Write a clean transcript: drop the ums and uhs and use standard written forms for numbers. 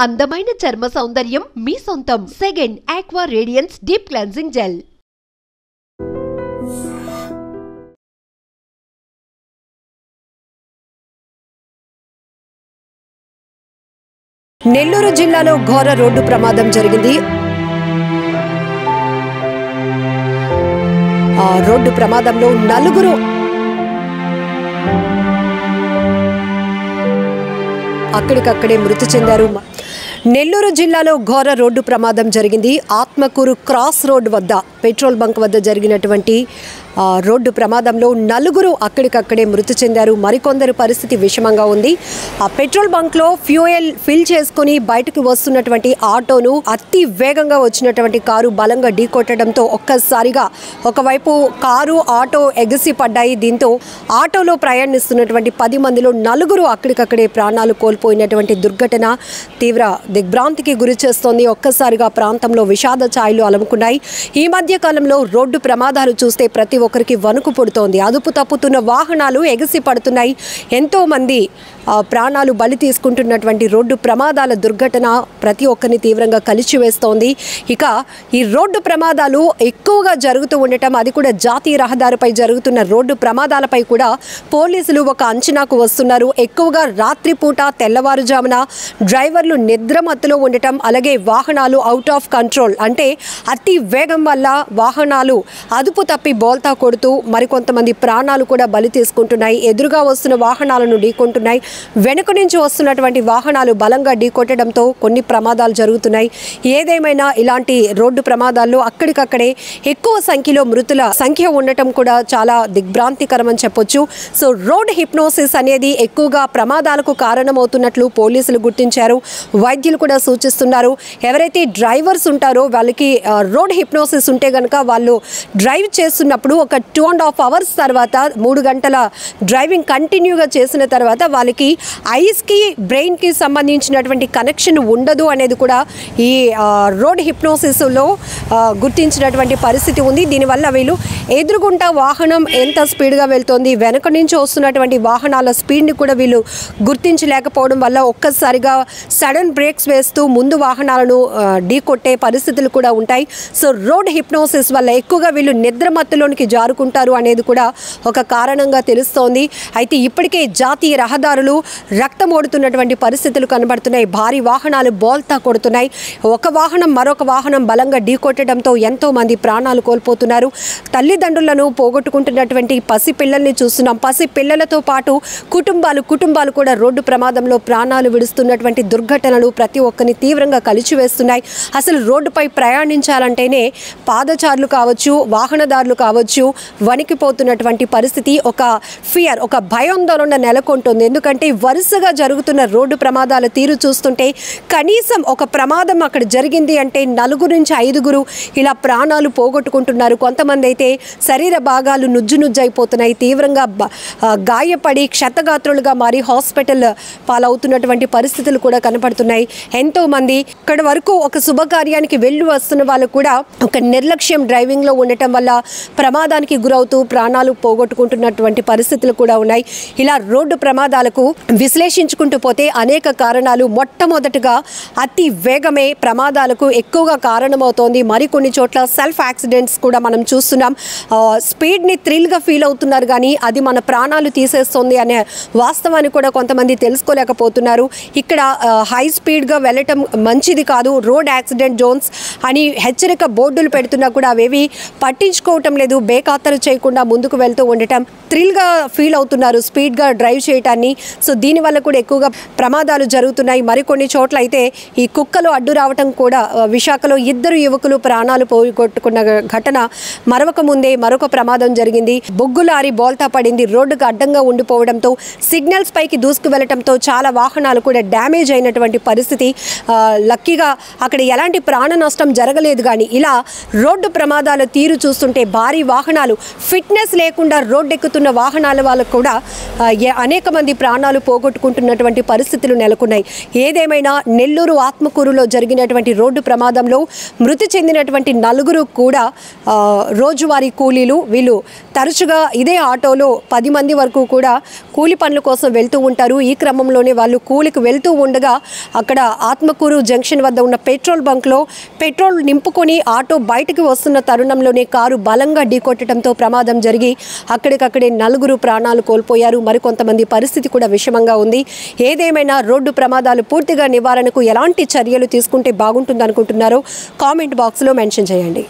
అందమైన చర్మ సౌందర్యం మీ సొంతం. Second aqua radiance deep cleansing gel. Nellore జిల్లాలో ఘోర రోడ్డు ప్రమాదం జరిగింది. ఆ రోడ్డు ప్రమాదంలో నలుగురు అక్కడికక్కడే మృతి చెందారు. నెల్లూరు జిల్లాలో ఘోర రోడ్డు ప్రమాదం జరిగింది. ఆత్మకూరు క్రాస్ రోడ్ వద్ద పెట్రోల్ బంక్ వద్ద జరిగినటువంటి రోడ్డు ప్రమాదంలో నలుగురు అక్కడికక్కడే మృతి చెందారు. మరికొందరు పరిస్థితి విషమంగా ఉంది. ఆ పెట్రోల్ బంక్లో ఫ్యూయల్ ఫిల్ చేసుకుని బయటకు వస్తున్నటువంటి ఆటోను అతి వేగంగా వచ్చినటువంటి కారు బలంగా ఢీకొట్టడంతో ఒక్కసారిగా ఒకవైపు కారు ఆటో ఎగసి పడ్డాయి. దీంతో ఆటోలో ప్రయాణిస్తున్నటువంటి 10 మందిలో నలుగురు అక్కడికక్కడే ప్రాణాలు కోల్పోయినటువంటి దుర్ఘటన తీవ్ర దిగ్భ్రాంతికి గురి చేస్తోంది. ఒక్కసారిగా ప్రాంతంలో విషాద ఛాయలు అలుముకున్నాయి. ఈ మధ్య కాలంలో రోడ్డు ప్రమాదాలు చూస్తే ప్రతి ఒక్కరికి వణుకు పుడుతోంది. అదుపు తప్పుతున్న వాహనాలు ఎగసి పడుతున్నాయి. ఎంతో మంది ప్రాణాలు బలి తీసుకుంటున్నటువంటి రోడ్డు ప్రమాదాల దుర్ఘటన ప్రతి ఒక్కరిని తీవ్రంగా కలిచివేస్తోంది. ఇక ఈ రోడ్డు ప్రమాదాలు ఎక్కువగా జరుగుతూ ఉండటం, అది కూడా జాతీయ రహదారిపై జరుగుతున్న రోడ్డు ప్రమాదాలపై కూడా పోలీసులు ఒక అంచనాకు వస్తున్నారు. ఎక్కువగా రాత్రిపూట తెల్లవారుజామున డ్రైవర్లు నిద్రమత్తులో ఉండటం, అలాగే వాహనాలు అవుట్ ఆఫ్ కంట్రోల్ అంటే అతి వేగం వల్ల వాహనాలు అదుపు తప్పి బోల్తా కొడుతూ మరికొంతమంది ప్రాణాలు కూడా బలి తీసుకుంటున్నాయి. ఎదురుగా వస్తున్న వాహనాలను ఢీకొంటున్నాయి. వెనుక నుంచి వస్తున్నటువంటి వాహనాలు బలంగా ఢీకొట్టడంతో కొన్ని ప్రమాదాలు జరుగుతున్నాయి. ఏదేమైనా ఇలాంటి రోడ్డు ప్రమాదాల్లో అక్కడికక్కడే ఎక్కువ సంఖ్యలో మృతుల సంఖ్య ఉండటం కూడా చాలా దిగ్భ్రాంతికరమని చెప్పొచ్చు. సో రోడ్ హిప్నోసిస్ అనేది ఎక్కువగా ప్రమాదాలకు కారణమవుతున్నట్లు పోలీసులు గుర్తించారు. వైద్యులు కూడా సూచిస్తున్నారు. ఎవరైతే డ్రైవర్స్ ఉంటారో వాళ్ళకి రోడ్ హిప్నోసిస్ ఉంటే కనుక వాళ్ళు డ్రైవ్ చేస్తున్నప్పుడు ఒక 2.5 hours తర్వాత 3 గంటల డ్రైవింగ్ కంటిన్యూగా చేసిన తర్వాత వాళ్ళకి ఐస్కి బ్రెయిన్కి సంబంధించినటువంటి కనెక్షన్ ఉండదు అనేది కూడా ఈ రోడ్ హిప్నోసిస్లో గుర్తించినటువంటి పరిస్థితి ఉంది. దీనివల్ల వీళ్ళు ఎదురుగుంటా వాహనం ఎంత స్పీడ్గా వెళ్తోంది, వెనక నుంచి వస్తున్నటువంటి వాహనాల స్పీడ్ని కూడా వీళ్ళు గుర్తించలేకపోవడం వల్ల ఒక్కసారిగా సడన్ బ్రేక్స్ వేస్తూ ముందు వాహనాలను ఢీకొట్టే పరిస్థితులు కూడా ఉంటాయి. సో రోడ్ హిప్నోసిస్ వల్ల ఎక్కువగా వీళ్ళు నిద్రమత్తులోనికి జారుకుంటారు అనేది కూడా ఒక కారణంగా తెలుస్తోంది. అయితే ఇప్పటికే జాతీయ రహదారులు రక్తమోడుతున్నటువంటి పరిస్థితులు కనబడుతున్నాయి. భారీ వాహనాలు బోల్తా కొడుతున్నాయి. ఒక వాహనం మరొక వాహనం బలంగా ఢీకొట్టడంతో ఎంతో మంది ప్రాణాలు కోల్పోతున్నారు. తల్లిదండ్రులను పోగొట్టుకుంటున్నటువంటి పసిపిల్లల్ని చూస్తున్నాం. పసిపిల్లలతో పాటు కుటుంబాలు కూడా రోడ్డు ప్రమాదంలో ప్రాణాలు విడుస్తున్నటువంటి దుర్ఘటనలు ప్రతి ఒక్కరిని తీవ్రంగా కలిచివేస్తున్నాయి. అసలు రోడ్డుపై ప్రయాణించాలంటేనే పాదచారులు కావచ్చు, వాహనదారులు కావచ్చు, వణికిపోతున్నటువంటి పరిస్థితి, ఒక ఫియర్, ఒక భయాందోళన నెలకొంటుంది. ఎందుకంటే వరుసగా జరుగుతున్న రోడ్డు ప్రమాదాల తీరు చూస్తుంటే కనీసం ఒక ప్రమాదం అక్కడ జరిగింది అంటే 4 నుంచి 5 ఇలా ప్రాణాలు పోగొట్టుకుంటున్నారు. కొంతమంది అయితే శరీర భాగాలు నుజ్జునుజ్జైపోతున్నాయి. తీవ్రంగా గాయపడి క్షతగాత్రులుగా మారి హాస్పిటల్ పాలవుతున్నటువంటి పరిస్థితులు కూడా కనపడుతున్నాయి. ఎంతోమంది ఇక్కడ వరకు ఒక శుభకార్యానికి వెళ్ళి వస్తున్న వాళ్ళు కూడా ఒక నిర్లక్ష్యం డ్రైవింగ్లో ఉండటం వల్ల ప్రమాదానికి గురవుతూ ప్రాణాలు పోగొట్టుకుంటున్నటువంటి పరిస్థితులు కూడా ఉన్నాయి. ఇలా రోడ్డు ప్రమాదాలకు విశ్లేషించుకుంటూ పోతే అనేక కారణాలు. మొట్టమొదటిగా అతి వేగమే ప్రమాదాలకు ఎక్కువగా కారణమవుతోంది. మరికొన్ని చోట్ల సెల్ఫ్ యాక్సిడెంట్స్ కూడా మనం చూస్తున్నాం. స్పీడ్ని థ్రిల్గా ఫీల్ అవుతున్నారు కానీ అది మన ప్రాణాలు తీసేస్తుంది అనే వాస్తవాన్ని కూడా కొంతమంది తెలుసుకోలేకపోతున్నారు. ఇక్కడ హై స్పీడ్గా వెళ్ళటం మంచిది కాదు, రోడ్ యాక్సిడెంట్ జోన్స్ అని హెచ్చరిక బోర్డులు పెడుతున్నా కూడా అవేవి పట్టించుకోవటం లేదు. బేఖాతరు చేయకుండా ముందుకు వెళ్తూ ఉండటం, థ్రిల్గా ఫీల్ అవుతున్నారు స్పీడ్గా డ్రైవ్ చేయటాన్ని. సో దీనివల్ల కూడా ఎక్కువగా ప్రమాదాలు జరుగుతున్నాయి. మరికొన్ని చోట్ల అయితే ఈ కుక్కలు అడ్డు రావటం కూడా, విశాఖలో 2 యువకులు ప్రాణాలు పోగొట్టుకున్న ఘటన మరొక ముందే మరొక ప్రమాదం జరిగింది. బొగ్గు లారీ బోల్తా పడింది. రోడ్డుకు అడ్డంగా ఉండిపోవడంతో సిగ్నల్స్ పైకి దూసుకు వెళ్లడంతో చాలా వాహనాలు కూడా డ్యామేజ్ అయినటువంటి పరిస్థితి. లక్కీగా అక్కడ ఎలాంటి ప్రాణ నష్టం జరగలేదు. కానీ ఇలా రోడ్డు ప్రమాదాల తీరు చూస్తుంటే భారీ వాహనాలు ఫిట్నెస్ లేకుండా రోడ్డెక్కుతున్న వాహనాల వాళ్ళకు కూడా అనేక మంది ప్రాణాలు ప్రాణాలు పోగొట్టుకుంటున్నటువంటి పరిస్థితులు నెలకొన్నాయి. ఏదేమైనా నెల్లూరు ఆత్మకూరులో జరిగినటువంటి రోడ్డు ప్రమాదంలో మృతి చెందినటువంటి నలుగురు కూడా రోజువారీ కూలీలు. వీళ్ళు తరచుగా ఇదే ఆటోలో 10 మంది వరకు కూడా కూలి పనుల కోసం వెళ్తూ ఉంటారు. ఈ క్రమంలోనే వాళ్ళు కూలికి వెళ్తూ ఉండగా అక్కడ ఆత్మకూరు జంక్షన్ వద్ద ఉన్న పెట్రోల్ బంక్లో పెట్రోల్ నింపుకొని ఆటో బయటకు వస్తున్న తరుణంలోనే కారు బలంగా ఢీకొట్టడంతో ప్రమాదం జరిగి అక్కడికక్కడే నలుగురు ప్రాణాలు కోల్పోయారు. మరికొంతమంది పరిస్థితి కూడా విషమంగా ఉంది. ఏదేమైనా రోడ్డు ప్రమాదాలు పూర్తిగా నివారణకు ఎలాంటి చర్యలు తీసుకుంటే బాగుంటుందనుకుంటున్నారో కామెంట్ బాక్స్లో మెన్షన్ చేయండి.